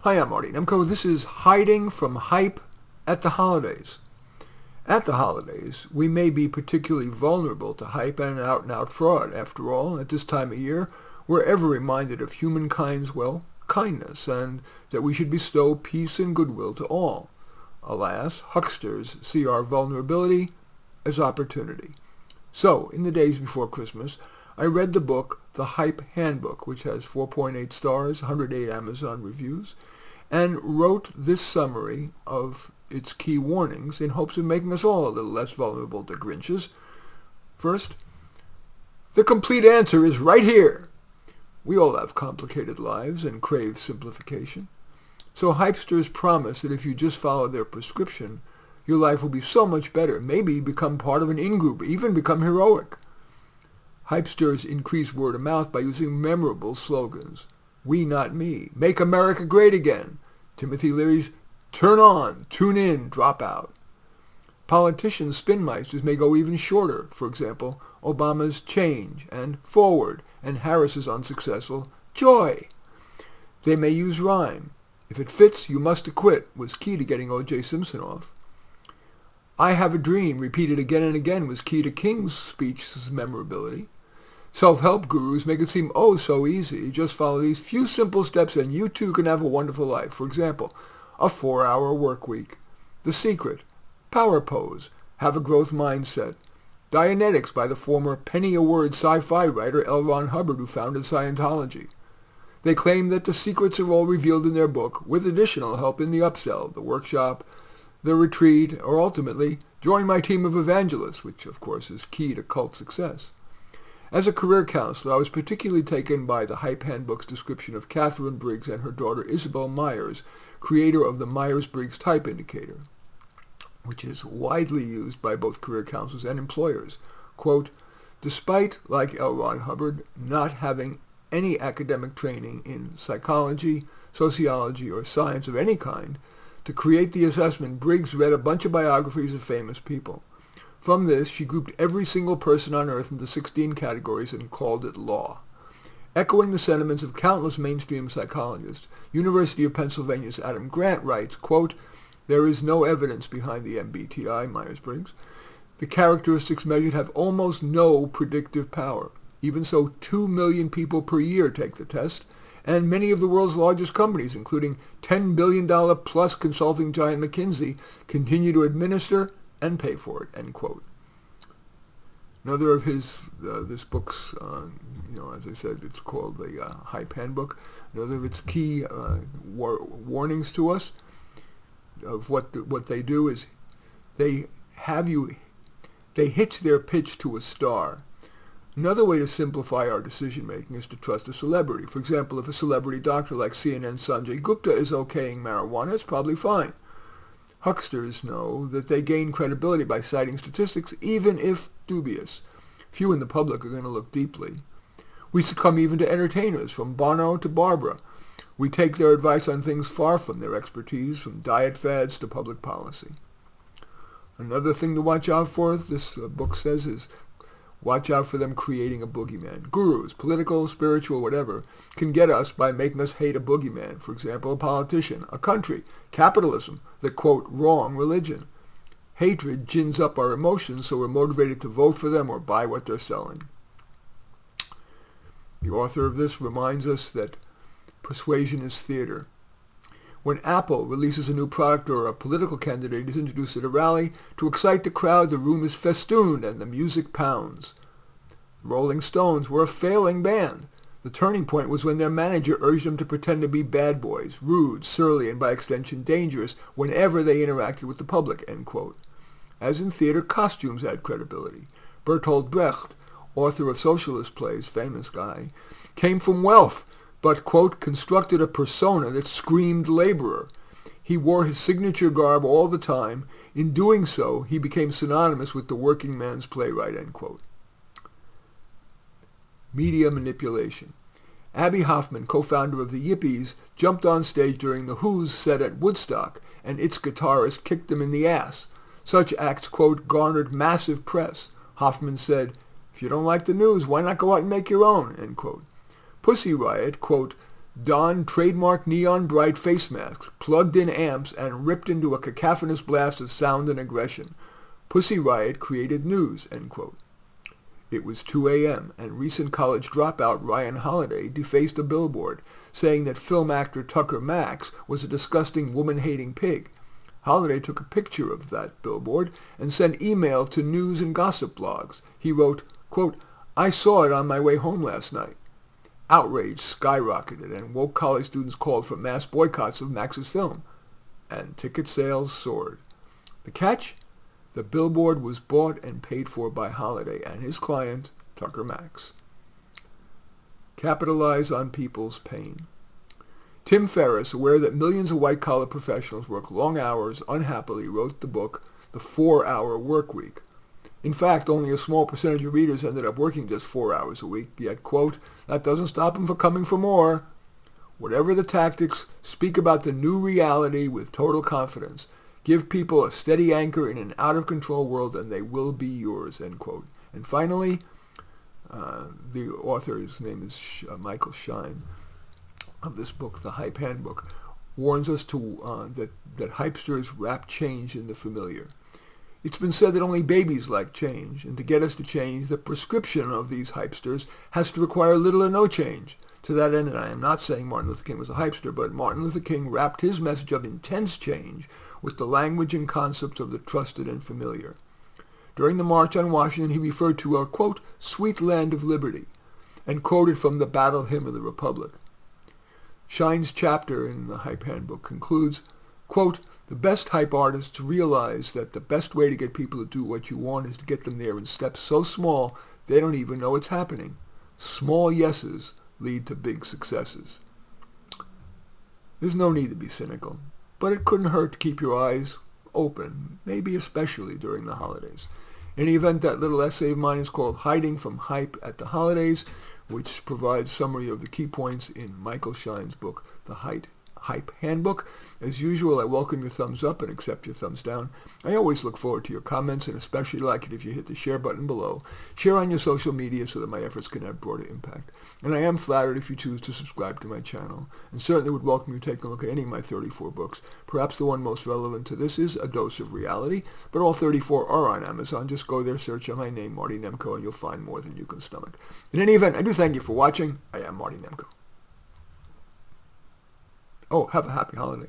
Hi, I'm Marty Nemko. This is Hiding from Hype at the Holidays. At the holidays, we may be particularly vulnerable to hype and out-and-out fraud. After all, at this time of year, we're ever reminded of humankind's, kindness, and that we should bestow peace and goodwill to all. Alas, hucksters see our vulnerability as opportunity. So, in the days before Christmas, I read the book, The Hype Handbook, which has 4.8 stars, 108 Amazon reviews, and wrote this summary of its key warnings in hopes of making us all a little less vulnerable to Grinches. First, the complete answer is right here. We all have complicated lives and crave simplification. So hypesters promise that if you just follow their prescription, your life will be so much better, maybe become part of an in-group, even become heroic. Hypesters increase word of mouth by using memorable slogans. We, not me. Make America great again. Timothy Leary's turn on, tune in, drop out. Politicians' spinmeisters may go even shorter. For example, Obama's change and forward, and Harris's unsuccessful joy. They may use rhyme. If it fits, you must acquit was key to getting O.J. Simpson off. I have a dream, repeated again and again, was key to King's speech's memorability. Self-help gurus make it seem oh so easy. Just follow these few simple steps and you too can have a wonderful life. For example, a 4-hour work week. The Secret. Power Pose. Have a growth mindset. Dianetics by the former Penny Award sci-fi writer L. Ron Hubbard, who founded Scientology. They claim that the secrets are all revealed in their book, with additional help in the upsell, the workshop, the retreat, or ultimately, join my team of evangelists, which of course is key to cult success. As a career counselor, I was particularly taken by the Hype Handbook's description of Catherine Briggs and her daughter Isabel Myers, creator of the Myers-Briggs Type Indicator, which is widely used by both career counselors and employers. Quote, despite, like L. Ron Hubbard, not having any academic training in psychology, sociology, or science of any kind, to create the assessment, Briggs read a bunch of biographies of famous people. From this, she grouped every single person on Earth into 16 categories and called it law. Echoing the sentiments of countless mainstream psychologists, University of Pennsylvania's Adam Grant writes, quote, there is no evidence behind the MBTI, Myers-Briggs. The characteristics measured have almost no predictive power. Even so, 2 million people per year take the test, and many of the world's largest companies, including $10 billion plus consulting giant McKinsey, continue to administer and pay for it, end quote. Another of his, this book's, as I said, it's called the Hype Handbook. Another of its key warnings to us of what they do is they hitch their pitch to a star. Another way to simplify our decision-making is to trust a celebrity. For example, if a celebrity doctor like CNN Sanjay Gupta is okaying marijuana, it's probably fine. Hucksters know that they gain credibility by citing statistics, even if dubious. Few in the public are going to look deeply. We succumb even to entertainers, from Bono to Barbara. We take their advice on things far from their expertise, from diet fads to public policy. Another thing to watch out for, this book says, is watch out for them creating a boogeyman. Gurus, political, spiritual, whatever, can get us by making us hate a boogeyman. For example, a politician, a country, capitalism, the, quote, wrong religion. Hatred gins up our emotions, so we're motivated to vote for them or buy what they're selling. The author of this reminds us that persuasion is theater. When Apple releases a new product or a political candidate is introduced at a rally, to excite the crowd, the room is festooned and the music pounds. The Rolling Stones were a failing band. The turning point was when their manager urged them to pretend to be bad boys, rude, surly, and by extension dangerous whenever they interacted with the public, end quote. As in theater, costumes add credibility. Bertolt Brecht, author of socialist plays, famous guy, came from wealth, but, quote, constructed a persona that screamed laborer. He wore his signature garb all the time. In doing so, he became synonymous with the working man's playwright, end quote. Media manipulation. Abbie Hoffman, co-founder of the Yippies, jumped on stage during the Who's set at Woodstock, and its guitarist kicked him in the ass. Such acts, quote, garnered massive press. Hoffman said, if you don't like the news, why not go out and make your own, end quote. Pussy Riot, quote, donned trademark neon bright face masks, plugged in amps, and ripped into a cacophonous blast of sound and aggression. Pussy Riot created news, end quote. It was 2 a.m., and recent college dropout Ryan Holiday defaced a billboard, saying that film actor Tucker Max was a disgusting woman-hating pig. Holiday took a picture of that billboard and sent email to news and gossip blogs. He wrote, quote, "I saw it on my way home last night." Outrage skyrocketed, and woke college students called for mass boycotts of Max's film, and ticket sales soared. The catch? The billboard was bought and paid for by Holiday and his client, Tucker Max. Capitalize on people's pain. Tim Ferriss, aware that millions of white-collar professionals work long hours, unhappily wrote the book, The 4-Hour Workweek. In fact, only a small percentage of readers ended up working just 4 hours a week, yet, quote, that doesn't stop them from coming for more. Whatever the tactics, speak about the new reality with total confidence. Give people a steady anchor in an out-of-control world and they will be yours, end quote. And finally, the author's name is Michael Shine, of this book, The Hype Handbook, warns us that hypesters wrap change in the familiar. It's been said that only babies like change, and to get us to change, the prescription of these hypesters has to require little or no change. To that end, and I am not saying Martin Luther King was a hypester, but Martin Luther King wrapped his message of intense change with the language and concepts of the trusted and familiar. During the March on Washington, he referred to a, quote, sweet land of liberty, and quoted from the Battle Hymn of the Republic. Shine's chapter in the Hype Handbook concludes, quote, the best hype artists realize that the best way to get people to do what you want is to get them there in steps so small they don't even know it's happening. Small yeses lead to big successes. There's no need to be cynical, but it couldn't hurt to keep your eyes open, maybe especially during the holidays. In any event, that little essay of mine is called Hiding from Hype at the Holidays, which provides summary of the key points in Michael Shine's book, The Hype Handbook. As usual, I welcome your thumbs up and accept your thumbs down. I always look forward to your comments, and especially like it if you hit the share button below. Share on your social media so that my efforts can have broader impact. And I am flattered if you choose to subscribe to my channel, and certainly would welcome you taking a look at any of my 34 books. Perhaps the one most relevant to this is A Dose of Reality, but all 34 are on Amazon. Just go there, search on my name, Marty Nemko, and you'll find more than you can stomach. In any event, I do thank you for watching. I am Marty Nemko. Oh, have a happy holiday.